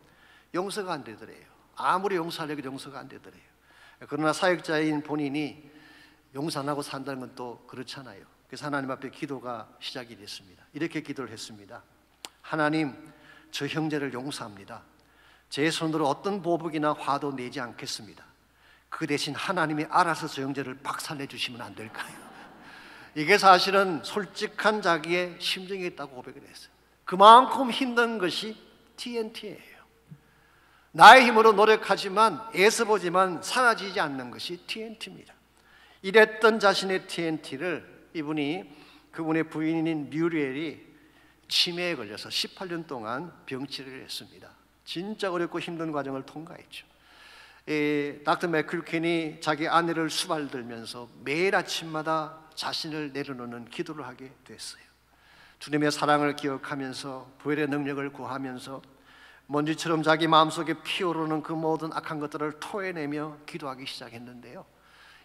용서가 안 되더래요. 아무리 용서하려고 용서가 안 되더래요. 그러나 사역자인 본인이 용서 안 하고 산다는 건 또 그렇잖아요. 그래서 하나님 앞에 기도가 시작이 됐습니다. 이렇게 기도를 했습니다. 하나님, 저 형제를 용서합니다. 제 손으로 어떤 보복이나 화도 내지 않겠습니다. 그 대신 하나님이 알아서 저 형제를 박살내 주시면 안 될까요? 이게 사실은 솔직한 자기의 심정이 있다고 고백을 했어요. 그만큼 힘든 것이 TNT예요. 나의 힘으로 노력하지만 애써보지만 사라지지 않는 것이 TNT입니다. 이랬던 자신의 TNT를 그분의 부인인 뮤리엘이 치매에 걸려서 18년 동안 병치료를 했습니다. 진짜 어렵고 힘든 과정을 통과했죠. 닥터 맥클킨이 자기 아내를 수발들면서 매일 아침마다 자신을 내려놓는 기도를 하게 됐어요. 주님의 사랑을 기억하면서 부활의 능력을 구하면서 먼지처럼 자기 마음속에 피어오르는 그 모든 악한 것들을 토해내며 기도하기 시작했는데요,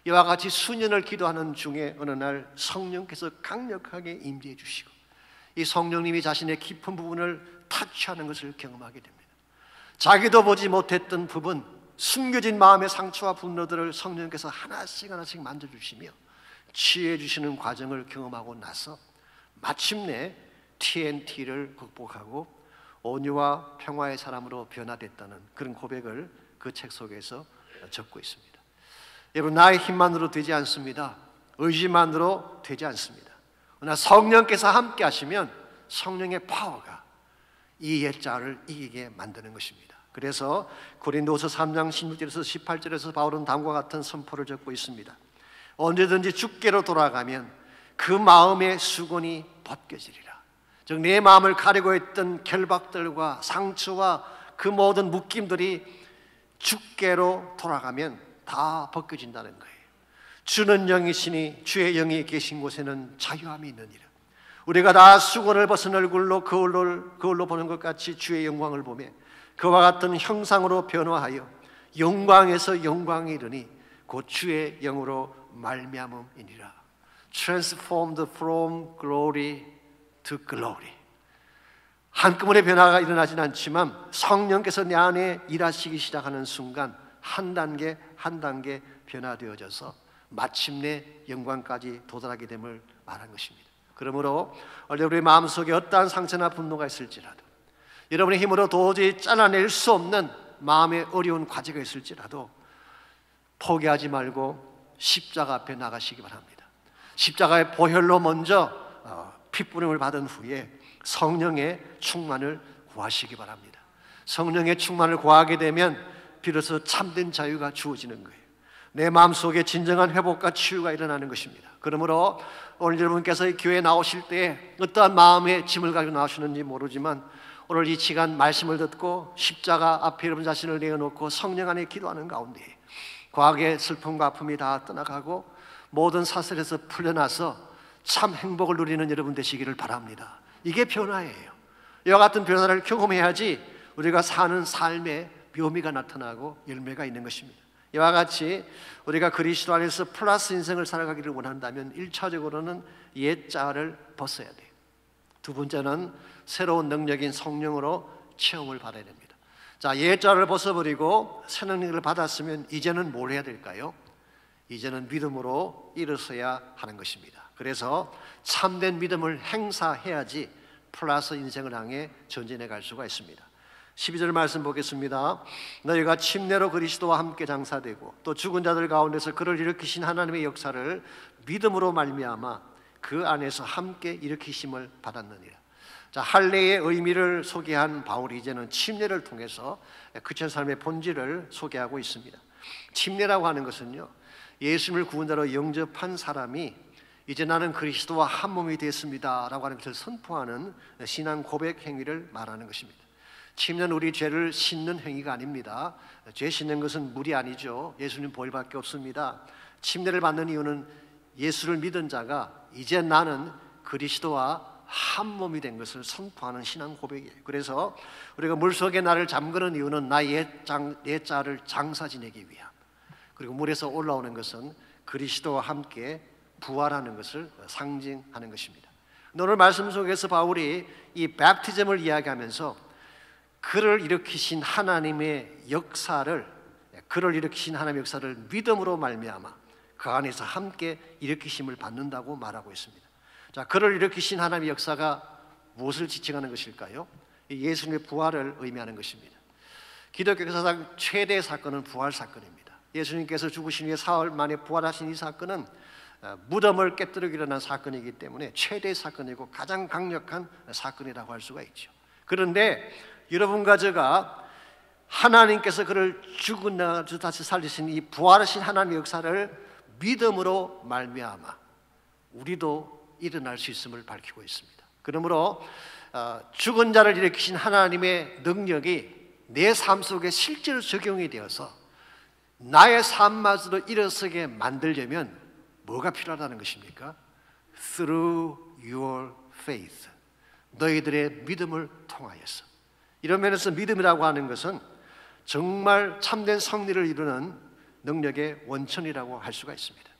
이와 같이 수년을 기도하는 중에 어느 날 성령께서 강력하게 임재해 주시고 이 성령님이 자신의 깊은 부분을 터치하는 것을 경험하게 됩니다. 자기도 보지 못했던 부분, 숨겨진 마음의 상처와 분노들을 성령께서 하나씩 만져주시며 치유해 주시는 과정을 경험하고 나서 마침내 TNT를 극복하고 온유와 평화의 사람으로 변화됐다는 그런 고백을 그 책 속에서 적고 있습니다. 여러분, 나의 힘만으로 되지 않습니다. 의지만으로 되지 않습니다. 그러나 성령께서 함께 하시면 성령의 파워가 이 옛자를 이기게 만드는 것입니다. 그래서 고린도서 3장 16절에서 18절에서 바울은 다음과 같은 선포를 적고 있습니다. 언제든지 주께로 돌아가면 그 마음의 수건이 벗겨지리라. 즉 내 마음을 가리고 있던 결박들과 상처와 그 모든 묶임들이 주께로 돌아가면 다 벗겨진다는 거예요. 주는 영이시니 주의 영이 계신 곳에는 자유함이 있느니라. 우리가 다 수건을 벗은 얼굴로 거울로 보는 것 같이 주의 영광을 보며 그와 같은 형상으로 변화하여 영광에서 영광에 이르니 곧 주의 영으로 말미암음이니라. Transformed from glory to glory. 한꺼번에 변화가 일어나진 않지만 성령께서 내 안에 일하시기 시작하는 순간 한 단계 한 단계 변화되어져서 마침내 영광까지 도달하게 됨을 말한 것입니다. 그러므로 여러분의 마음속에 어떠한 상처나 분노가 있을지라도, 여러분의 힘으로 도저히 잘라낼 수 없는 마음의 어려운 과제가 있을지라도 포기하지 말고 십자가 앞에 나가시기 바랍니다. 십자가의 보혈로 먼저 핏부림을 받은 후에 성령의 충만을 구하시기 바랍니다. 성령의 충만을 구하게 되면 비로소 참된 자유가 주어지는 거예요. 내 마음속에 진정한 회복과 치유가 일어나는 것입니다. 그러므로 오늘 여러분께서 이 교회에 나오실 때 어떠한 마음의 짐을 가지고 나오시는지 모르지만 오늘 이 시간 말씀을 듣고 십자가 앞에 여러분 자신을 내어놓고 성령 안에 기도하는 가운데 과거의 슬픔과 아픔이 다 떠나가고 모든 사슬에서 풀려나서 참 행복을 누리는 여러분 되시기를 바랍니다. 이게 변화예요. 이와 같은 변화를 경험해야지 우리가 사는 삶에 묘미가 나타나고 열매가 있는 것입니다. 이와 같이 우리가 그리스도 안에서 플러스 인생을 살아가기를 원한다면 1차적으로는 옛자를 벗어야 돼요. 두 번째는 새로운 능력인 성령으로 체험을 받아야 됩니다. 자, 옛자를 벗어버리고 새 능력을 받았으면 이제는 뭘 해야 될까요? 이제는 믿음으로 일어서야 하는 것입니다. 그래서 참된 믿음을 행사해야지 플러스 인생을 향해 전진해 갈 수가 있습니다. 12절 말씀 보겠습니다. 너희가 침례로 그리스도와 함께 장사되고 또 죽은 자들 가운데서 그를 일으키신 하나님의 역사를 믿음으로 말미암아 그 안에서 함께 일으키심을 받았느니라. 자, 할례의 의미를 소개한 바울이 이제는 침례를 통해서 크리스천 삶의 본질을 소개하고 있습니다. 침례라고 하는 것은요, 예수님을 구원자로 영접한 사람이 이제 나는 그리스도와 한 몸이 됐습니다 라고 하는 것을 선포하는 신앙 고백 행위를 말하는 것입니다. 침례는 우리 죄를 씻는 행위가 아닙니다. 죄 씻는 것은 물이 아니죠. 예수님 보혈밖에 없습니다. 침례를 받는 이유는 예수를 믿은 자가 이제 나는 그리스도와 한 몸이 된 것을 선포하는 신앙 고백이에요. 그래서 우리가 물속에 나를 잠그는 이유는 나의 옛자를 장사 지내기 위함, 그리고 물에서 올라오는 것은 그리스도와 함께 부활하는 것을 상징하는 것입니다. 오늘 말씀 속에서 바울이 이 베프티즘을 이야기하면서 그를 일으키신 하나님의 역사를 믿음으로 말미암아 그 안에서 함께 일으키심을 받는다고 말하고 있습니다. 자, 그를 일으키신 하나님의 역사가 무엇을 지칭하는 것일까요? 예수님의 부활을 의미하는 것입니다. 기독교 역사상 최대 사건은 부활 사건입니다. 예수님께서 죽으신 후에 사흘 만에 부활하신 이 사건은 무덤을 깨뜨리고 일어난 사건이기 때문에 최대 사건이고 가장 강력한 사건이라고 할 수가 있죠. 그런데 여러분과 제가 하나님께서 그를 죽은 날 다시 살리신 이 부활하신 하나님의 역사를 믿음으로 말미암아 우리도 일어날 수 있음을 밝히고 있습니다. 그러므로 죽은 자를 일으키신 하나님의 능력이 내 삶 속에 실제로 적용이 되어서 나의 삶마저도 일어서게 만들려면 뭐가 필요하다는 것입니까? Through your faith, 너희들의 믿음을 통하여서. 이런 면에서 믿음이라고 하는 것은 정말 참된 성리를 이루는 능력의 원천이라고 할 수가 있습니다.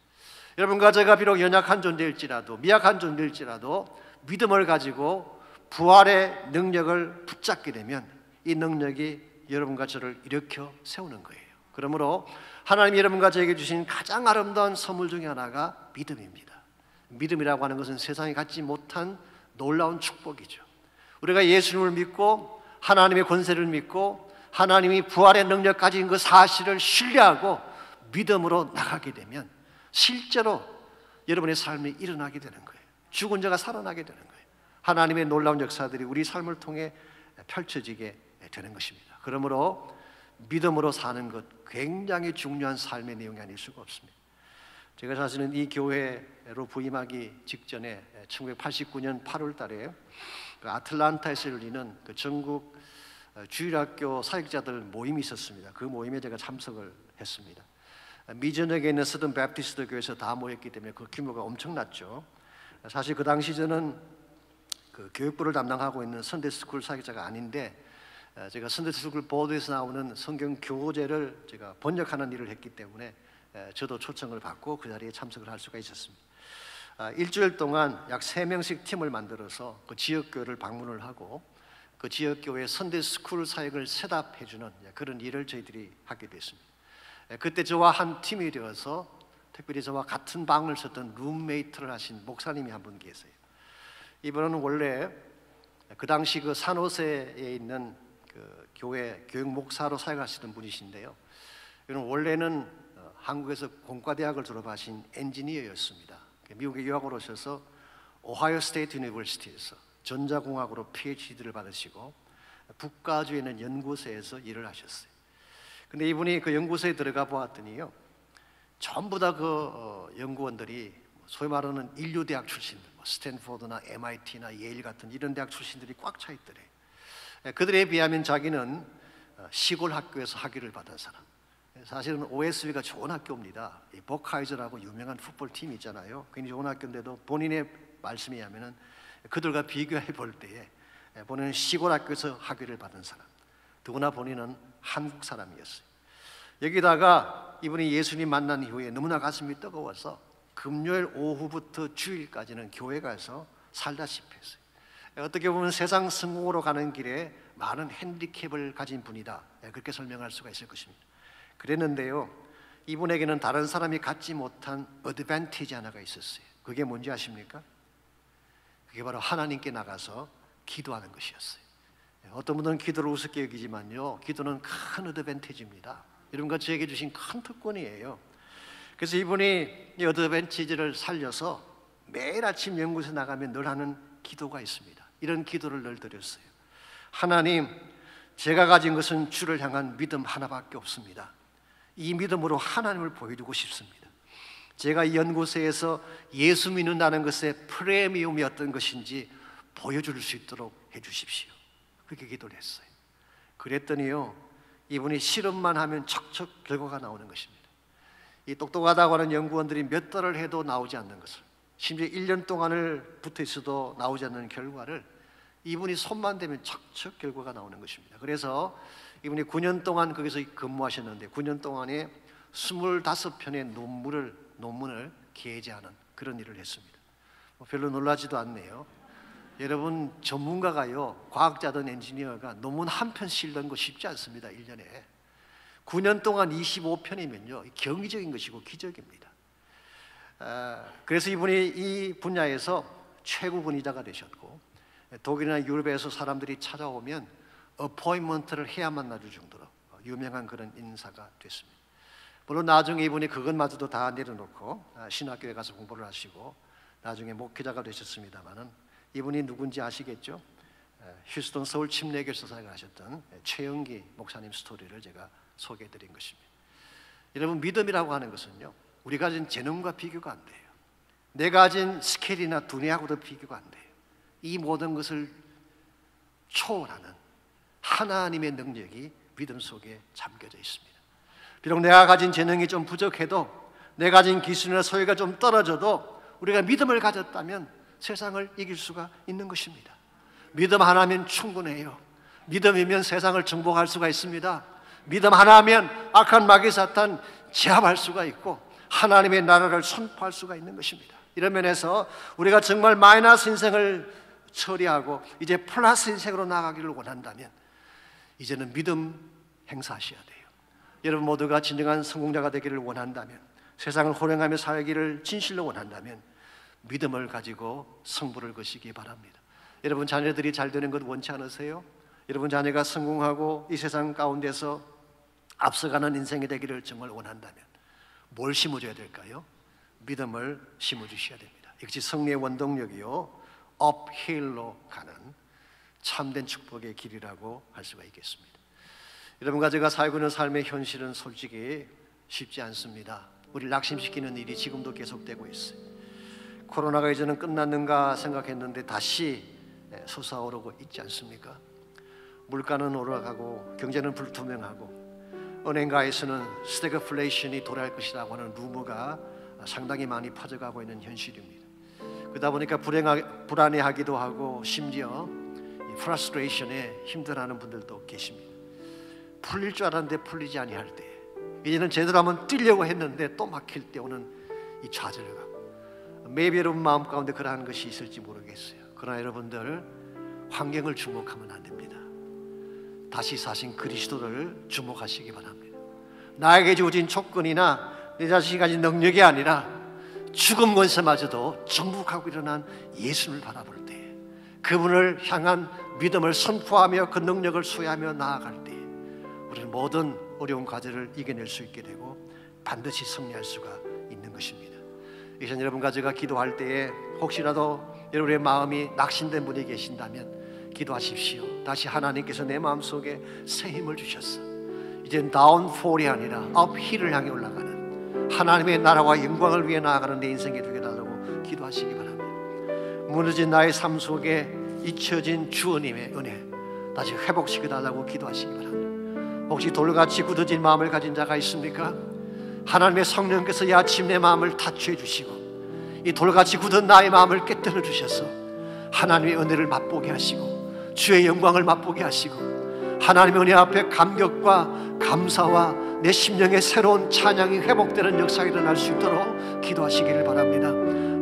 여러분과 제가 비록 연약한 존재일지라도, 미약한 존재일지라도 믿음을 가지고 부활의 능력을 붙잡게 되면 이 능력이 여러분과 저를 일으켜 세우는 거예요. 그러므로 하나님이 여러분과 저에게 주신 가장 아름다운 선물 중에 하나가 믿음입니다. 믿음이라고 하는 것은 세상이 갖지 못한 놀라운 축복이죠. 우리가 예수님을 믿고 하나님의 권세를 믿고 하나님이 부활의 능력 가진 그 사실을 신뢰하고 믿음으로 나가게 되면 실제로 여러분의 삶이 일어나게 되는 거예요. 죽은 자가 살아나게 되는 거예요. 하나님의 놀라운 역사들이 우리 삶을 통해 펼쳐지게 되는 것입니다. 그러므로 믿음으로 사는 것 굉장히 중요한 삶의 내용이 아닐 수가 없습니다. 제가 사실은 이 교회로 부임하기 직전에 1989년 8월 달에 그 아틀란타에서 열리는 그 전국 주일학교 사역자들 모임이 있었습니다. 그 모임에 제가 참석을 했습니다. 미전역에 있는 서든 베프티스트 교회에서 다 모였기 때문에 그 규모가 엄청났죠. 사실 그 당시 저는 그 교육부를 담당하고 있는 선데스쿨 사역자가 아닌데 제가 선데스쿨 보드에서 나오는 성경 교재를 제가 번역하는 일을 했기 때문에 저도 초청을 받고 그 자리에 참석을 할 수가 있었습니다. 일주일 동안 약 3명씩 팀을 만들어서 그 지역교회를 방문을 하고 그 지역교회 선데스쿨 사역을 셋업해주는 그런 일을 저희들이 하게 됐습니다. 그때 저와 한 팀이 되어서 특별히 저와 같은 방을 썼던 룸메이트를 하신 목사님이 한 분 계세요. 이분은 원래 그 당시 그 산호세에 있는 그 교회 교육 목사로 사역하시던 분이신데요. 이분은 원래는 한국에서 공과대학을 졸업하신 엔지니어였습니다. 미국에 유학을 오셔서 오하이오 스테이트 유니버시티에서 전자공학으로 PhD를 받으시고 북가주에 있는 연구소에서 일을 하셨어요. 근데 이분이 그 연구소에 들어가 보았더니요, 전부 다 그 연구원들이 소위 말하는 인류대학 출신들, 스탠포드나 MIT나 예일 같은 이런 대학 출신들이 꽉 차 있더래요. 그들에 비하면 자기는 시골 학교에서 학위를 받은 사람. 사실은 OSB가 좋은 학교입니다. 이 버카이저라고 유명한 풋볼 팀이 있잖아요. 굉장히 좋은 학교인데도 본인의 말씀에 하면은 그들과 비교해 볼 때에 본인은 시골 학교에서 학위를 받은 사람, 더구나 본인은 한국 사람이었어요. 여기다가 이분이 예수님 만난 이후에 너무나 가슴이 뜨거워서 금요일 오후부터 주일까지는 교회 가서 살다시피 했어요. 어떻게 보면 세상 성공으로 가는 길에 많은 핸디캡을 가진 분이다, 그렇게 설명할 수가 있을 것입니다. 그랬는데요, 이분에게는 다른 사람이 갖지 못한 어드밴티지 하나가 있었어요. 그게 뭔지 아십니까? 그게 바로 하나님께 나가서 기도하는 것이었어요. 어떤 분들은 기도를 우습게 여기지만요, 기도는 큰 어드밴티지입니다. 여러분과 저에게 주신 큰 특권이에요. 그래서 이분이 이 어드밴티지를 살려서 매일 아침 연구소에 나가면 늘 하는 기도가 있습니다. 이런 기도를 늘 드렸어요. 하나님, 제가 가진 것은 주를 향한 믿음 하나밖에 없습니다. 이 믿음으로 하나님을 보여주고 싶습니다. 제가 이 연구소에서 예수 믿는다는 것의 프리미엄이 어떤 것인지 보여줄 수 있도록 해주십시오. 그렇게 기도를 했어요. 그랬더니요, 이분이 실험만 하면 척척 결과가 나오는 것입니다. 이 똑똑하다고 하는 연구원들이 몇 달을 해도 나오지 않는 것을, 심지어 1년 동안을 붙어 있어도 나오지 않는 결과를 이분이 손만 대면 척척 결과가 나오는 것입니다. 그래서 이분이 9년 동안 거기서 근무하셨는데 9년 동안에 25편의 논문을 게재하는 그런 일을 했습니다. 별로 놀라지도 않네요. 여러분, 전문가가요, 과학자든 엔지니어가 논문 한 편 실는 거 쉽지 않습니다. 1년에 9년 동안 25편이면요 경이적인 것이고 기적입니다. 그래서 이분이 이 분야에서 최고 권위자가 되셨고, 독일이나 유럽에서 사람들이 찾아오면 어포인먼트를 해야만 나줄 정도로 유명한 그런 인사가 됐습니다. 물론 나중에 이분이 그것마저도 다 내려놓고 신학교에 가서 공부를 하시고 나중에 목회자가 되셨습니다마는, 이분이 누군지 아시겠죠? 휴스턴 서울 침례교에서 사역을 하셨던 최영기 목사님 스토리를 제가 소개해드린 것입니다. 여러분, 믿음이라고 하는 것은요, 우리가 가진 재능과 비교가 안 돼요. 내가 가진 스케일이나 두뇌하고도 비교가 안 돼요. 이 모든 것을 초월하는 하나님의 능력이 믿음 속에 잠겨져 있습니다. 비록 내가 가진 재능이 좀 부족해도, 내가 가진 기술이나 소유가 좀 떨어져도 우리가 믿음을 가졌다면 세상을 이길 수가 있는 것입니다. 믿음 하나면 충분해요. 믿음이면 세상을 정복할 수가 있습니다. 믿음 하나면 악한 마귀 사탄 제압할 수가 있고 하나님의 나라를 선포할 수가 있는 것입니다. 이런 면에서 우리가 정말 마이너스 인생을 처리하고 이제 플러스 인생으로 나가기를 원한다면 이제는 믿음 행사하셔야 돼요. 여러분 모두가 진정한 성공자가 되기를 원한다면, 세상을 호령하며 살기를 진실로 원한다면 믿음을 가지고 승부를 거시기 바랍니다. 여러분 자녀들이 잘 되는 것 원치 않으세요? 여러분 자녀가 성공하고 이 세상 가운데서 앞서가는 인생이 되기를 정말 원한다면 뭘 심어줘야 될까요? 믿음을 심어주셔야 됩니다. 이것이 승리의 원동력이요, 업힐로 가는 참된 축복의 길이라고 할 수가 있겠습니다. 여러분과 제가 살고 있는 삶의 현실은 솔직히 쉽지 않습니다. 우리를 낙심시키는 일이 지금도 계속되고 있어요. 코로나가 이제는 끝났는가 생각했는데 다시 솟아오르고 있지 않습니까? 물가는 오르가고 경제는 불투명하고 은행가에서는 스태그플레이션이 도래할 것이라고 하는 루머가 상당히 많이 퍼져가고 있는 현실입니다. 그러다 보니까 불안해하기도 하고 심지어 프러스트레이션에 힘들어하는 분들도 계십니다. 풀릴 줄 알았는데 풀리지 아니할 때, 이제는 제대로 한번 뛰려고 했는데 또 막힐 때 오는 이 좌절감. maybe 여러분 마음 가운데 그러한 것이 있을지 모르겠어요. 그러나 여러분들 환경을 주목하면 안 됩니다. 다시 사신 그리스도를 주목하시기 바랍니다. 나에게 주어진 조건이나 내 자신이 가진 능력이 아니라 죽음 권세마저도 정복하고 일어난 예수를 바라볼 때, 그분을 향한 믿음을 선포하며 그 능력을 소유하며 나아갈 때 우리는 모든 어려운 과제를 이겨낼 수 있게 되고 반드시 승리할 수가 있는 것입니다. 이전 여러분과 제가 기도할 때에 혹시라도 여러분의 마음이 낙심된 분이 계신다면 기도하십시오. 다시 하나님께서 내 마음속에 새 힘을 주셨어. 이젠 다운폴이 아니라 업힐을 향해 올라가는 하나님의 나라와 영광을 위해 나아가는 내 인생이 되게 달라고 기도하시기 바랍니다. 무너진 나의 삶 속에 잊혀진 주님의 은혜 다시 회복시켜 달라고 기도하시기 바랍니다. 혹시 돌같이 굳어진 마음을 가진 자가 있습니까? 하나님의 성령께서 이 아침 내 마음을 타추해 주시고 이 돌같이 굳은 나의 마음을 깨뜨려 주셔서 하나님의 은혜를 맛보게 하시고 주의 영광을 맛보게 하시고 하나님의 은혜 앞에 감격과 감사와 내 심령의 새로운 찬양이 회복되는 역사가 일어날 수 있도록 기도하시기를 바랍니다.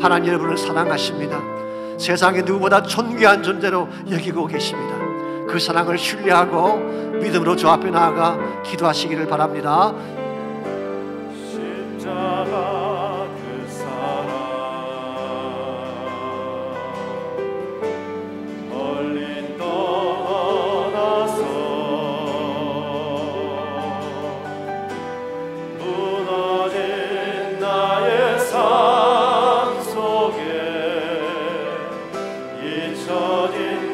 하나님 여러분을 사랑하십니다. 세상에 누구보다 존귀한 존재로 여기고 계십니다. 그 사랑을 신뢰하고 믿음으로 주 앞에 나아가 기도하시기를 바랍니다. 십자가 그 사랑 멀리 떠나서 무너진 나의 삶 속에 잊혀진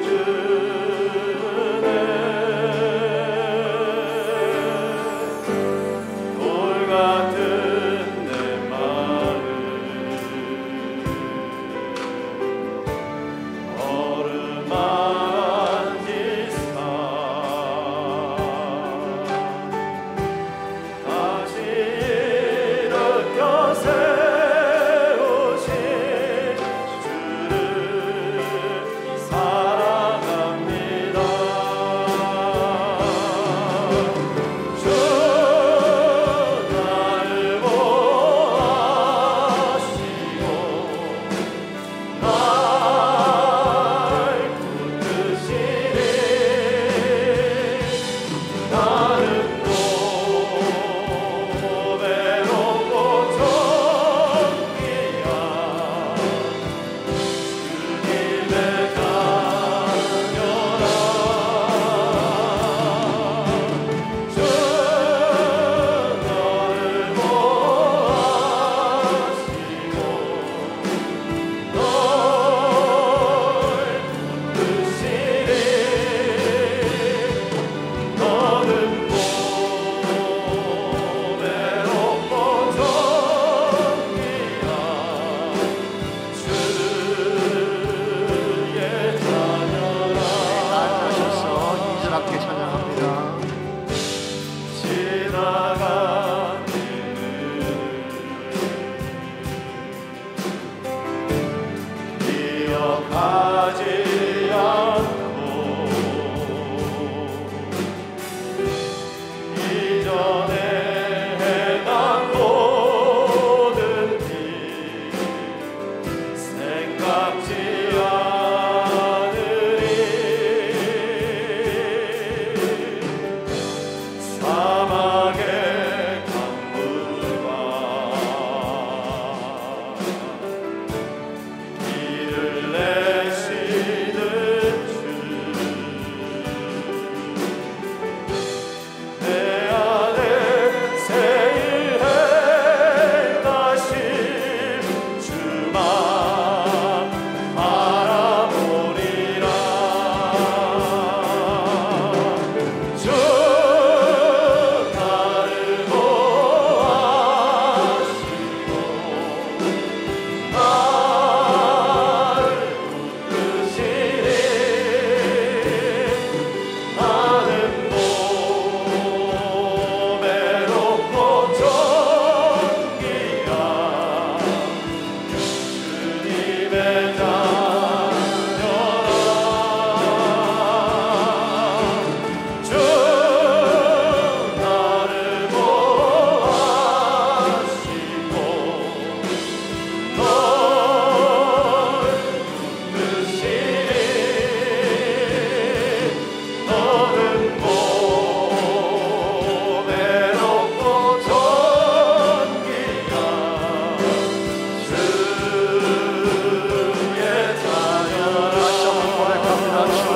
길을 내시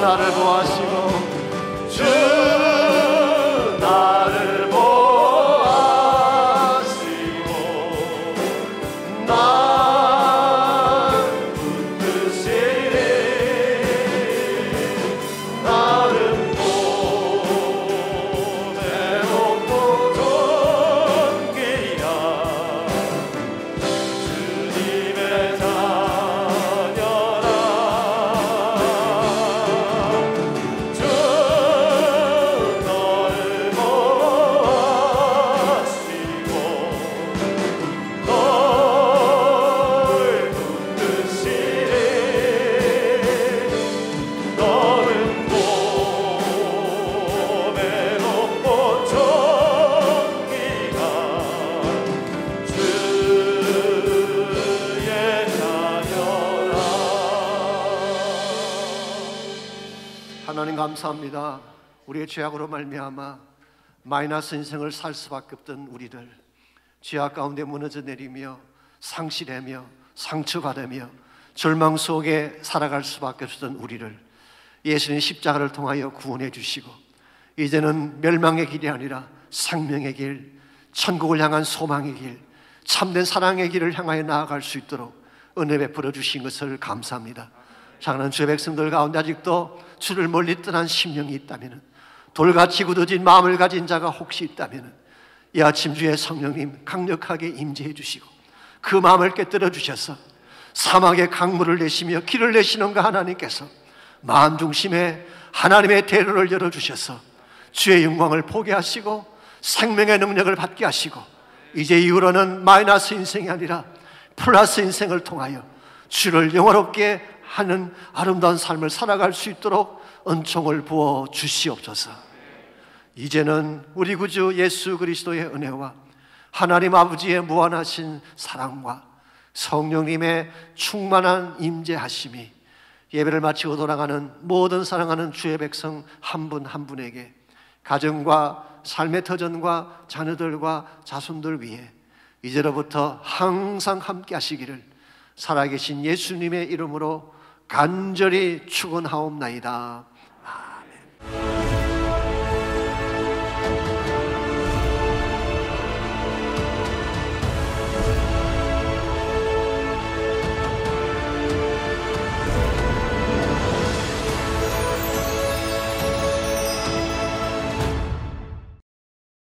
나를 보호하시고 주 나를 보호하시고 날 붙드시리 나는 몸에 높고 존귀야 주님의 자녀라 주 너를 보호하시고 널 붙드시리 너는 몸에 높고 존귀가 주의 자녀라. 하나님 감사합니다. 우리의 죄악으로 말미암아 마이너스 인생을 살 수밖에 없던 우리들, 죄악 가운데 무너져 내리며 상실하며 상처받으며 절망 속에 살아갈 수밖에 없었던 우리를 예수님 십자가를 통하여 구원해 주시고 이제는 멸망의 길이 아니라 생명의 길, 천국을 향한 소망의 길, 참된 사랑의 길을 향하여 나아갈 수 있도록 은혜 베풀어 주신 것을 감사합니다. 사랑하는 주의 백성들 가운데 아직도 주를 멀리 떠난 심령이 있다면, 돌같이 굳어진 마음을 가진 자가 혹시 있다면 이 아침 주의 성령님 강력하게 임재해 주시고 그 마음을 깨뜨려 주셔서 사막의 강물을 내시며 길을 내시는 그 하나님께서 마음 중심에 하나님의 대로를 열어주셔서 주의 영광을 보게 하시고 생명의 능력을 받게 하시고 이제 이후로는 마이너스 인생이 아니라 플러스 인생을 통하여 주를 영화롭게 하는 아름다운 삶을 살아갈 수 있도록 은총을 부어 주시옵소서. 이제는 우리 구주 예수 그리스도의 은혜와 하나님 아버지의 무한하신 사랑과 성령님의 충만한 임재하심이 예배를 마치고 돌아가는 모든 사랑하는 주의 백성 한 분 한 분에게 가정과 삶의 터전과 자녀들과 자손들 위해 이제로부터 항상 함께 하시기를 살아계신 예수님의 이름으로 간절히 축원하옵나이다.